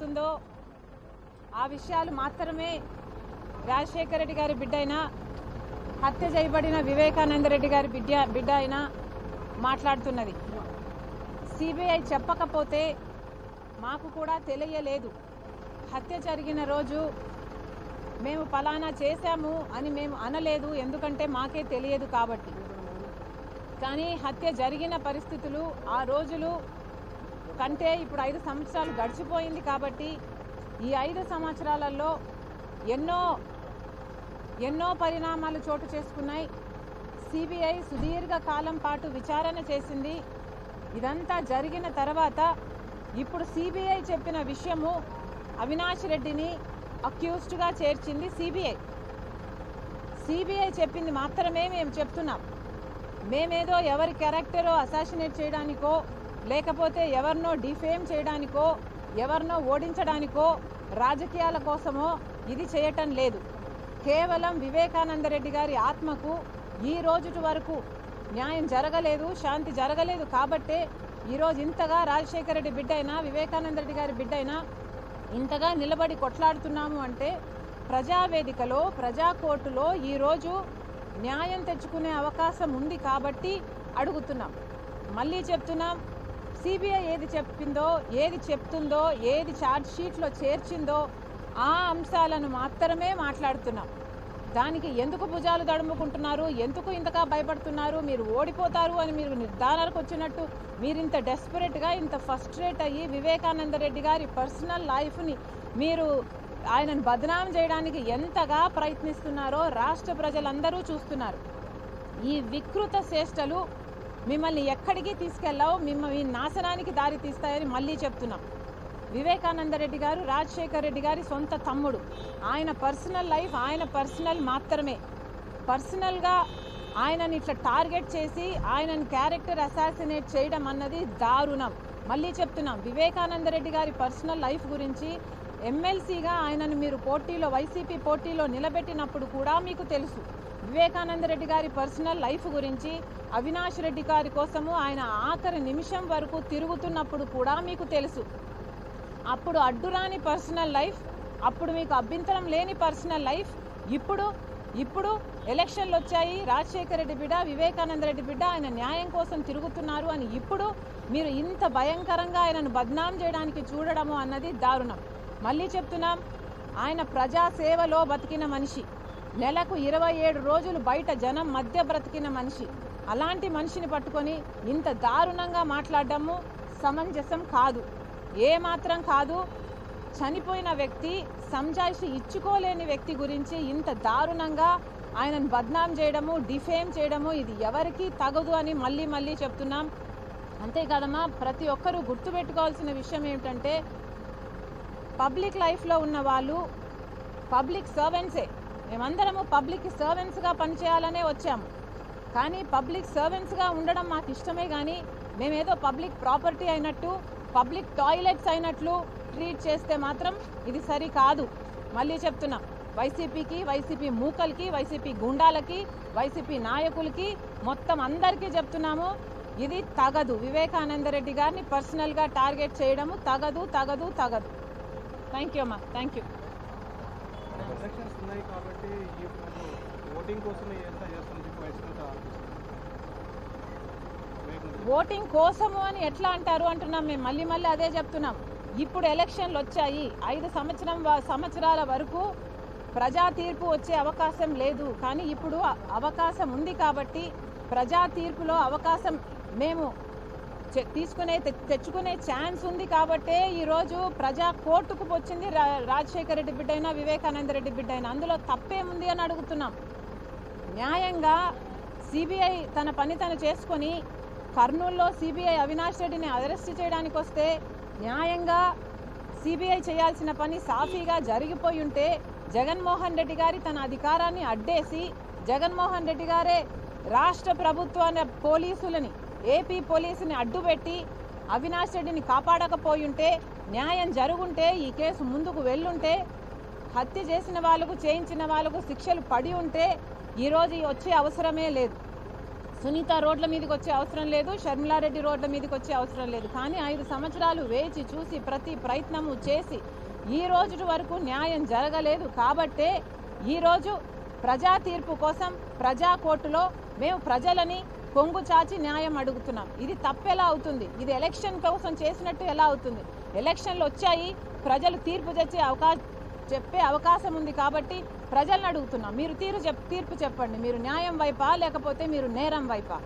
జరుగుతుందో ఆ విషయాలు మాత్రమే రాజశేఖర రెడ్డి గారి బిడ్డ అయినా హత్య చేయబడిన వివేకానంద రెడ్డి గారి బిడ్డ అయినా మాట్లాడుతున్నది. సిబిఐ చెప్పకపోతే మాకు కూడా తెలియలేదు. హత్య జరిగిన రోజు మేము ఫలానా చేశాము అని మేము అనలేదు, ఎందుకంటే మాకే తెలియదు కాబట్టి. కానీ హత్య జరిగిన పరిస్థితులు ఆ రోజులు కంటే ఇప్పుడు 5 సంవత్సరాలు గడిచిపోయింది కాబట్టి ఈ 5 సంవత్సరాలలో ఎన్నో పరిణామాలు చోటు చేసుకున్నాయి. సిబిఐ సుదీర్ఘ కాలం పాటు విచారణ చేసింది. ఇదంతా జరిగిన తర్వాత ఇప్పుడు సిబిఐ చెప్పిన విషయము అవినాష్ రెడ్డిని అక్యూజ్డ్గా చేర్చింది సిబిఐ. సిబిఐ చెప్పింది మాత్రమే మేము చెప్తున్నాం. మేమేదో ఎవరి క్యారెక్టరో అసాసినేట్ చేయడానికో లేకపోతే ఎవరినో డిఫేమ్ చేయడానికో ఎవరినో ఓడించడానికో రాజకీయాల కోసమో ఇది చేయటం లేదు. కేవలం వివేకానంద రెడ్డి గారి ఆత్మకు ఈ రోజు వరకు న్యాయం జరగలేదు, శాంతి జరగలేదు కాబట్టే ఈరోజు ఇంతగా రాజశేఖర రెడ్డి బిడ్డ అయినా వివేకానంద రెడ్డి గారి బిడ్డ అయినా ఇంతగా నిలబడి కొట్లాడుతున్నాము అంటే ప్రజావేదికలో ప్రజా కోర్టులో ఈరోజు న్యాయం తెచ్చుకునే అవకాశం ఉంది కాబట్టి అడుగుతున్నాం. మళ్ళీ చెప్తున్నాం, సిబిఐ ఏది చెప్పిందో ఏది చెప్తుందో ఏది ఛార్జ్ షీట్లో చేర్చిందో ఆ అంశాలను మాత్రమే మాట్లాడుతున్నాం. దానికి ఎందుకు భుజాలు దడుముకుంటున్నారు, ఎందుకు ఇంతగా భయపడుతున్నారు, మీరు ఓడిపోతారు అని మీరు నిర్ధారణకు వచ్చినట్టు మీరు ఇంత డెస్పరేట్గా ఇంత ఫస్ట్రేట్ అయ్యి వివేకానంద రెడ్డి గారి పర్సనల్ లైఫ్ని మీరు ఆయనను బదనాం చేయడానికి ఎంతగా ప్రయత్నిస్తున్నారో రాష్ట్ర ప్రజలందరూ చూస్తున్నారు. ఈ వికృత చేష్టలు మిమ్మల్ని ఎక్కడికి తీసుకెళ్ళావు, మిమ్మల్ని నాశనానికి దారి తీస్తాయని మళ్ళీ చెప్తున్నాం. వివేకానంద రెడ్డి గారు రాజశేఖర రెడ్డి గారి సొంత తమ్ముడు. ఆయన పర్సనల్ లైఫ్ ఆయన పర్సనల్ మాత్రమే. పర్సనల్గా ఆయనని ఇట్లా టార్గెట్ చేసి ఆయనని క్యారెక్టర్ అసాసినేట్ చేయడం అన్నది దారుణం. మళ్ళీ చెప్తున్నాం, వివేకానంద రెడ్డి గారి పర్సనల్ లైఫ్ గురించి ఎమ్మెల్సీగా ఆయనను మీరు పోటీలో వైసీపీ పోటీలో నిలబెట్టినప్పుడు కూడా మీకు తెలుసు. వివేకానంద రెడ్డి గారి పర్సనల్ లైఫ్ గురించి అవినాష్ రెడ్డి గారి కోసము ఆయన ఆఖరి నిమిషం వరకు తిరుగుతున్నప్పుడు కూడా మీకు తెలుసు. అప్పుడు అడ్డురాని పర్సనల్ లైఫ్, అప్పుడు మీకు అభ్యంతరం లేని పర్సనల్ లైఫ్, ఇప్పుడు ఎలక్షన్లు వచ్చాయి, రాజశేఖర రెడ్డి బిడ్డ వివేకానంద రెడ్డి బిడ్డ ఆయన న్యాయం కోసం తిరుగుతున్నారు అని ఇప్పుడు మీరు ఇంత భయంకరంగా ఆయనను బద్నాం చేయడానికి చూడడము అన్నది దారుణం. మళ్ళీ చెప్తున్నాం, ఆయన ప్రజాసేవలో బతికిన మనిషి, నెలకు 27 రోజులు బయట జనం మధ్య బ్రతికిన మనిషి. అలాంటి మనిషిని పట్టుకొని ఇంత దారుణంగా మాట్లాడడము సమంజసం కాదు, ఏమాత్రం కాదు. చనిపోయిన వ్యక్తి, సంజాయిషి ఇచ్చుకోలేని వ్యక్తి గురించి ఇంత దారుణంగా ఆయనను బద్నాం చేయడము, డిఫేమ్ చేయడము ఇది ఎవరికీ తగదు అని మళ్ళీ చెప్తున్నాం. అంతేకాదమ్మా, ప్రతి ఒక్కరూ గుర్తుపెట్టుకోవాల్సిన విషయం ఏమిటంటే పబ్లిక్ లైఫ్లో ఉన్న వాళ్ళు పబ్లిక్ సర్వెంట్సే. మేమందరము పబ్లిక్ సర్వెంట్స్గా పనిచేయాలనే వచ్చాము. కానీ పబ్లిక్ సర్వెంట్స్గా ఉండడం మాకు ఇష్టమే, కానీ మేమేదో పబ్లిక్ ప్రాపర్టీ అయినట్టు పబ్లిక్ టాయిలెట్స్ అయినట్లు ట్రీట్ చేస్తే మాత్రం ఇది సరి కాదు. మళ్ళీ చెప్తున్నాం, వైసీపీకి, వైసీపీ మూకలకి, వైసీపీ గుండాలకి, వైసీపీ నాయకులకి మొత్తం అందరికీ చెప్తున్నాము, ఇది తగదు. వివేకానంద రెడ్డి గారిని పర్సనల్గా టార్గెట్ చేయడము తగదు. థ్యాంక్ యూ అమ్మా, థ్యాంక్ యూ. ఓటింగ్ కోసము అని ఎట్లా అంటారు అంటున్నాం మేము. మళ్ళీ అదే చెప్తున్నాం. ఇప్పుడు ఎలక్షన్లు వచ్చాయి, 5 సంవత్సరాల వరకు ప్రజా తీర్పు వచ్చే అవకాశం లేదు. కానీ ఇప్పుడు అవకాశం ఉంది కాబట్టి ప్రజా తీర్పులో అవకాశం మేము తెచ్చుకునే ఛాన్స్ ఉంది కాబట్టే ఈరోజు ప్రజా కోర్టుకు వచ్చింది రాజశేఖర రెడ్డి బిడ్డ అయినా వివేకానంద రెడ్డి బిడ్డ అయినా. అందులో తప్పేముంది అని అడుగుతున్నాం. న్యాయంగా సిబిఐ తన పని తను చేసుకొని కర్నూలులో సిబిఐ అవినాష్ రెడ్డిని అరెస్ట్ చేయడానికి వస్తే న్యాయంగా సిబిఐ చేయాల్సిన పని సాఫీగా జరిగిపోయి ఉంటే జగన్మోహన్ రెడ్డి గారి తన అధికారాన్ని అడ్డేసి జగన్మోహన్ రెడ్డి గారే రాష్ట్ర ప్రభుత్వ పోలీసులని ఏపీ పోలీసుని అడ్డుపెట్టి అవినాష్ రెడ్డిని కాపాడకపోయుంటే న్యాయం జరుగుంటే ఈ కేసు ముందుకు వెళ్ళుంటే హత్య చేసిన వాళ్ళకు చేయించిన వాళ్ళకు శిక్షలు పడి ఉంటే ఈరోజు వచ్చే అవసరమే లేదు. సునీత రోడ్ల మీదకి వచ్చే అవసరం లేదు, షర్మిలారెడ్డి రోడ్ల మీదకి వచ్చే అవసరం లేదు. కానీ 5 సంవత్సరాలు వేచి చూసి ప్రతి ప్రయత్నము చేసి ఈ రోజు వరకు న్యాయం జరగలేదు. కాబట్టే ఈరోజు ప్రజా తీర్పు కోసం ప్రజా కోర్టులో మేము ప్రజలని కొంగు చాచి న్యాయం అడుగుతున్నాం. ఇది తప్పెలా అవుతుంది? ఇది ఎలక్షన్ కోసం చేసినట్టు ఎలా అవుతుంది? ఎలక్షన్లు వచ్చాయి, ప్రజలు తీర్పు చెప్పే అవకాశం ఉంది కాబట్టి ప్రజలను అడుగుతున్నాం. మీరు తీర్పు చెప్పండి. మీరు న్యాయం వైపా లేకపోతే మీరు నేరం వైపా?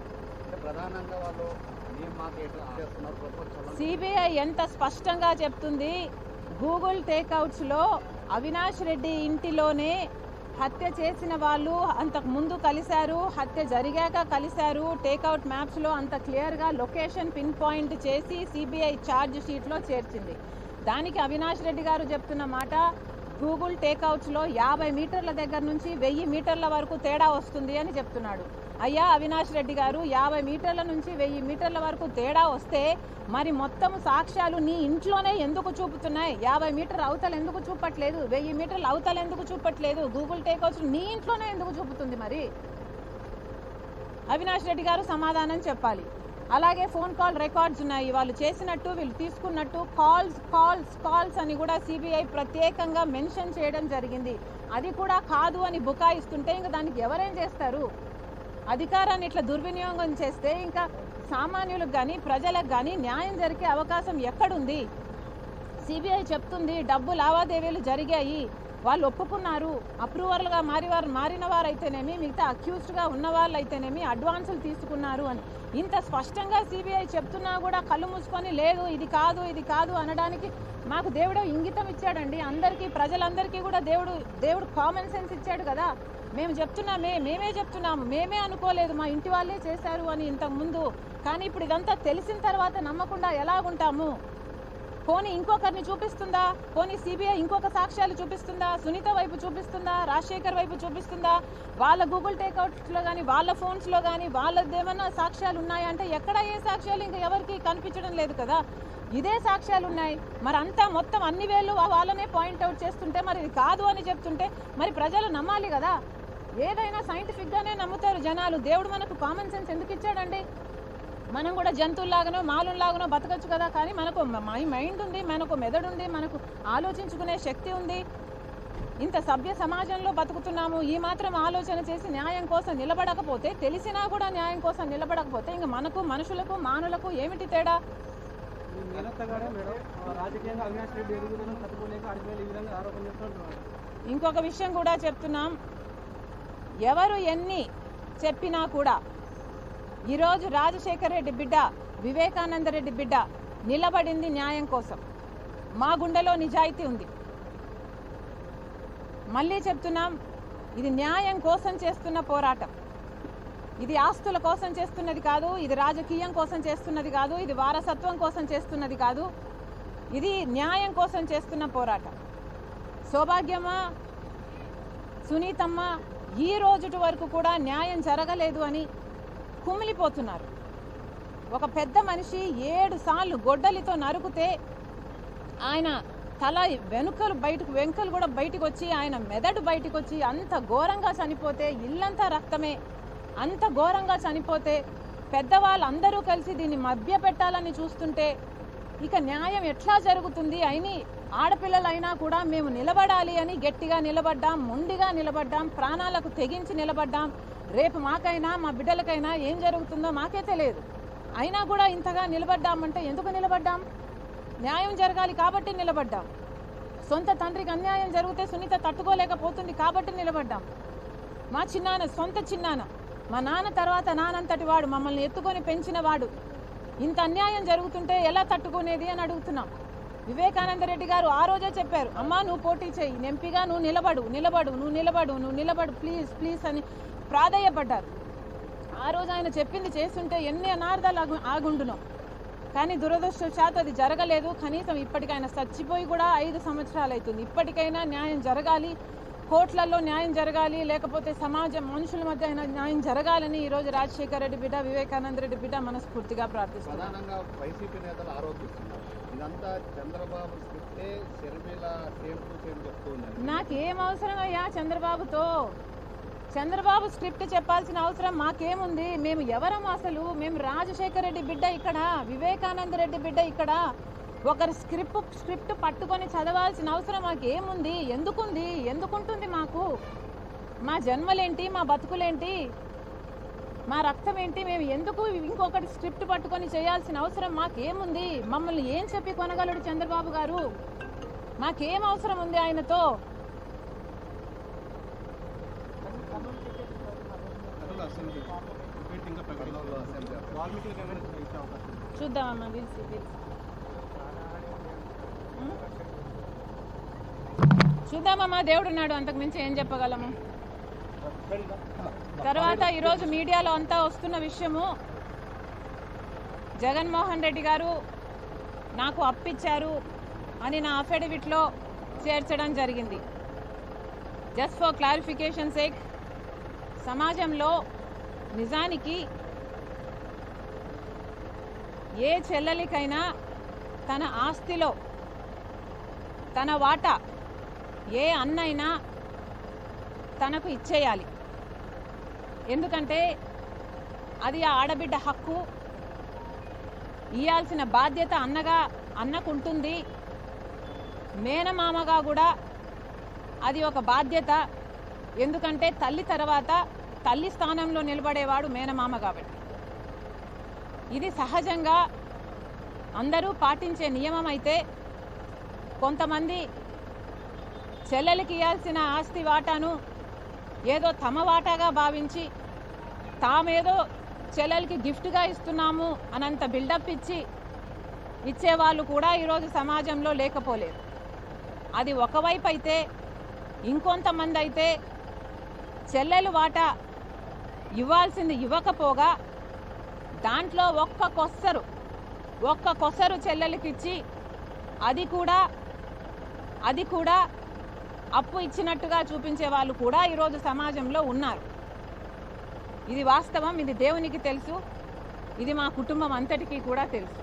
సిబిఐ ఎంత స్పష్టంగా చెప్తుంది, గూగుల్ టేక్అవుట్స్లో అవినాష్ రెడ్డి ఇంటిలోనే హత్య చేసిన వాళ్ళు అంతకు ముందు కలిశారు, హత్య జరిగాక కలిశారు. టేక్అవుట్ మ్యాప్స్లో అంత క్లియర్గా లొకేషన్ పిన్ పాయింట్ చేసి సిబిఐ ఛార్జ్ షీట్లో చేర్చింది. దానికి అవినాష్ రెడ్డి గారు చెప్తున్న మాట, గూగుల్ టేక్అవుట్స్లో 50 మీటర్ల దగ్గర నుంచి 1000 మీటర్ల వరకు తేడా వస్తుంది అని చెప్తున్నాడు. అయ్యా అవినాష్ రెడ్డి గారు, 50 మీటర్ల నుంచి 1000 మీటర్ల వరకు తేడా వస్తే మరి మొత్తం సాక్ష్యాలు నీ ఇంట్లోనే ఎందుకు చూపుతున్నాయి? 50 మీటర్ల అవతల ఎందుకు చూపట్లేదు? 1000 మీటర్ల అవతల ఎందుకు చూపట్లేదు? గూగుల్ టేక్అవుట్స్ నీ ఇంట్లోనే ఎందుకు చూపుతుంది? మరి అవినాష్ రెడ్డి గారు సమాధానం చెప్పాలి. అలాగే ఫోన్ కాల్ రికార్డ్స్ ఉన్నాయి, వాళ్ళు చేసినట్టు వీళ్ళు తీసుకున్నట్టు కాల్స్ అని కూడా సిబిఐ ప్రత్యేకంగా మెన్షన్ చేయడం జరిగింది. అది కూడా కాదు అని బుకాయిస్తుంటే ఇంకా దానికి ఎవరేం చేస్తారు? అధికారాన్ని ఇట్లా దుర్వినియోగం చేస్తే ఇంకా సామాన్యులకు కానీ ప్రజలకు కానీ న్యాయం జరిగే అవకాశం ఎక్కడుంది? సిబిఐ చెప్తుంది డబ్బు లావాదేవీలు జరిగాయి, వాళ్ళు ఒప్పుకున్నారు, అప్రూవర్లుగా మారిన వారైతేనేమి మిగతా అక్యూజ్డ్గా ఉన్న వాళ్ళు అయితేనేమి అడ్వాన్సులు తీసుకున్నారు అని ఇంత స్పష్టంగా సిబిఐ చెప్తున్నా కూడా కళ్ళు మూసుకొని లేదు ఇది కాదు అనడానికి మాకు దేవుడు ఇంగితం ఇచ్చాడండి. అందరికీ ప్రజలందరికీ కూడా దేవుడు కామన్ సెన్స్ ఇచ్చాడు కదా. మేమే చెప్తున్నాము, మేమే అనుకోలేదు, మా ఇంటి వాళ్ళే చేశారు అని ఇంతకుముందు. కానీ ఇప్పుడు ఇదంతా తెలిసిన తర్వాత నమ్మకుండా ఎలాగుంటాము? పోనీ ఇంకొకరిని చూపిస్తుందా? పోనీ సిబిఐ ఇంకొక సాక్ష్యాలు చూపిస్తుందా? సునీత వైపు చూపిస్తుందా? రాజశేఖర్ వైపు చూపిస్తుందా? వాళ్ళ గూగుల్ టేక్అవుట్స్లో కానీ వాళ్ళ ఫోన్స్లో కానీ వాళ్ళదేమన్నా సాక్ష్యాలు ఉన్నాయంటే ఎక్కడ ఏ సాక్ష్యాలు ఇంకా ఎవరికి కనిపించడం లేదు కదా. ఇదే సాక్ష్యాలు ఉన్నాయి. మరి అంతా మొత్తం అన్ని వేళ్ళు వాళ్ళనే పాయింట్అవుట్ చేస్తుంటే మరి ఇది కాదు అని చెప్తుంటే మరి ప్రజలు నమ్మాలి కదా. ఏదైనా సైంటిఫిక్గానే నమ్ముతారు జనాలు. దేవుడు మనకు కామన్ సెన్స్ ఎందుకు ఇచ్చాడండి? మనం కూడా జంతువుల్లాగానో మాలుల్లాగానో బతకచ్చు కదా. కానీ మనకు మైండ్ ఉంది, మనకు మెదడు ఉంది, మనకు ఆలోచించుకునే శక్తి ఉంది. ఇంత సభ్య సమాజంలో బతుకుతున్నాము. ఈ మాత్రం ఆలోచన చేసి న్యాయం కోసం నిలబడకపోతే, తెలిసినా కూడా న్యాయం కోసం నిలబడకపోతే ఇంక మనకు మనుషులకు మానులకు ఏమిటి తేడా? ఇంకొక విషయం కూడా చెప్తున్నాం, ఎవరు ఎన్ని చెప్పినా కూడా ఈరోజు రాజశేఖర్ రెడ్డి బిడ్డ, వివేకానంద రెడ్డి బిడ్డ నిలబడింది న్యాయం కోసం. మా గుండెలో నిజాయితీ ఉంది. మళ్ళీ చెప్తున్నాం, ఇది న్యాయం కోసం చేస్తున్న పోరాటం. ఇది ఆస్తుల కోసం చేస్తున్నది కాదు, ఇది రాజకీయం కోసం చేస్తున్నది కాదు, ఇది వారసత్వం కోసం చేస్తున్నది కాదు. ఇది న్యాయం కోసం చేస్తున్న పోరాటం. సౌభాగ్యమ్మ, సునీతమ్మ ఈ రోజు వరకు కూడా న్యాయం జరగలేదు అని కుమిలిపోతున్నారు. ఒక పెద్ద మనిషి 7 సార్లు గొడ్డలితో నరుకుతే ఆయన తల వెంకలు కూడా బయటకు వచ్చి, ఆయన మెదడు బయటకు వచ్చి అంత ఘోరంగా చనిపోతే, ఇల్లంతా రక్తమే, అంత ఘోరంగా చనిపోతే పెద్దవాళ్ళందరూ కలిసి దీన్ని మభ్య పెట్టాలని చూస్తుంటే ఇక న్యాయం ఎట్లా జరుగుతుంది? అయినా ఆడపిల్లలైనా కూడా మేము నిలబడాలి అని గట్టిగా నిలబడ్డాం, మొండిగా నిలబడ్డాం, ప్రాణాలకు తెగించి నిలబడ్డాం. రేపు మాకైనా మా బిడ్డలకైనా ఏం జరుగుతుందో మాకే తెలియదు. అయినా కూడా ఇంతగా నిలబడ్డామంటే ఎందుకు నిలబడ్డాం? న్యాయం జరగాలి కాబట్టి నిలబడ్డాం. సొంత తండ్రికి అన్యాయం జరిగితే సునీత తట్టుకోలేకపోతుంది కాబట్టి నిలబడ్డాం. మా సొంత చిన్నాన్న, మా నాన్న తర్వాత నానంతటి వాడు, మమ్మల్ని ఎత్తుకొని పెంచిన వాడు, ఇంత అన్యాయం జరుగుతుంటే ఎలా తట్టుకునేది అని అడుగుతున్నాం. వివేకానంద రెడ్డి గారు ఆ రోజే చెప్పారు, అమ్మా నువ్వు పోటీ చేయి, ఎంపీగా నువ్వు నిలబడు ప్లీజ్ అని ప్రాధేయపడ్డారు. ఆ రోజు ఆయన చెప్పింది చేస్తుంటే ఎన్ని అనార్థాలు ఆగుండునో. కానీ దురదృష్టవశాత్తు అది జరగలేదు. కనీసం ఇప్పటికైనా చచ్చిపోయి కూడా 5 సంవత్సరాలు అవుతుంది. ఇప్పటికైనా న్యాయం జరగాలి, కోర్టులలో న్యాయం జరగాలి, లేకపోతే సమాజం మనుషుల మధ్య అయినా న్యాయం జరగాలని ఈరోజు రాజశేఖర్ రెడ్డి బిడ్డ, వివేకానంద రెడ్డి బిడ్డ మనస్ఫూర్తిగా ప్రార్థిస్తున్నారు. నాకేం అవసరం అయ్యా చంద్రబాబుతో? చంద్రబాబు స్క్రిప్ట్ చెప్పాల్సిన అవసరం మాకేముంది? మేము ఎవరం అసలు? మేము రాజశేఖర రెడ్డి బిడ్డ ఇక్కడ, వివేకానంద రెడ్డి బిడ్డ ఇక్కడ. ఒకరి స్క్రిప్ట్ పట్టుకొని చదవాల్సిన అవసరం మాకేముంది? ఎందుకుంది? ఎందుకుంటుంది మాకు? మా జన్మలేంటి? మా బతుకులేంటి? మా రక్తం ఏంటి? మేము ఎందుకు ఇంకొకటి స్క్రిప్ట్ పట్టుకొని చేయాల్సిన అవసరం మాకేముంది? మమ్మల్ని ఏం చెప్పి కొనగలడు చంద్రబాబు గారు? మాకేం అవసరం ఉంది ఆయనతో? చూద్దామమ్మా, చూద్దామమ్మా, దేవుడున్నాడు, అంతకు మించి ఏం చెప్పగలము? తర్వాత ఈరోజు మీడియాలో అంతా వస్తున్న విషయము, జగన్మోహన్ రెడ్డి గారు నాకు అప్పిచ్చారు అని నా అఫిడవిట్లో చేర్చడం జరిగింది. జస్ట్ ఫర్ క్లారిఫికేషన్ సేక్, సమాజంలో నిజానికి ఏ చెల్లెలికైనా తన ఆస్తిలో తన వాటా ఏ అన్నైనా తనకు ఇచ్చేయాలి. ఎందుకంటే అది ఆ ఆడబిడ్డ హక్కు. ఇయ్యాల్సిన బాధ్యత అన్నకుంటుంది. మేనమామగా కూడా అది ఒక బాధ్యత. ఎందుకంటే తల్లి తర్వాత తల్లి స్థానంలో నిలబడేవాడు మేనమామ కాబట్టి. ఇది సహజంగా అందరూ పాటించే నియమం. అయితే కొంతమంది చెల్లెలకి ఇవ్వాల్సిన ఆస్తి వాటాను ఏదో తమ వాటాగా భావించి తామేదో చెల్లెలకి గిఫ్ట్గా ఇస్తున్నాము అనంత బిల్డప్ ఇచ్చేవాళ్ళు కూడా ఈరోజు సమాజంలో లేకపోలేదు. అది ఒకవైపు అయితే, ఇంకొంతమంది అయితే చెల్లెలు వాటా ఇవ్వాల్సింది ఇవ్వకపోగా దాంట్లో ఒక్క కొసరు చెల్లెలకి ఇచ్చి అది కూడా అప్పు ఇచ్చినట్టుగా చూపించే వాళ్ళు కూడా ఈరోజు సమాజంలో ఉన్నారు. ఇది వాస్తవం. ఇది దేవునికి తెలుసు. ఇది మా కుటుంబం అంతటికీ కూడా తెలుసు.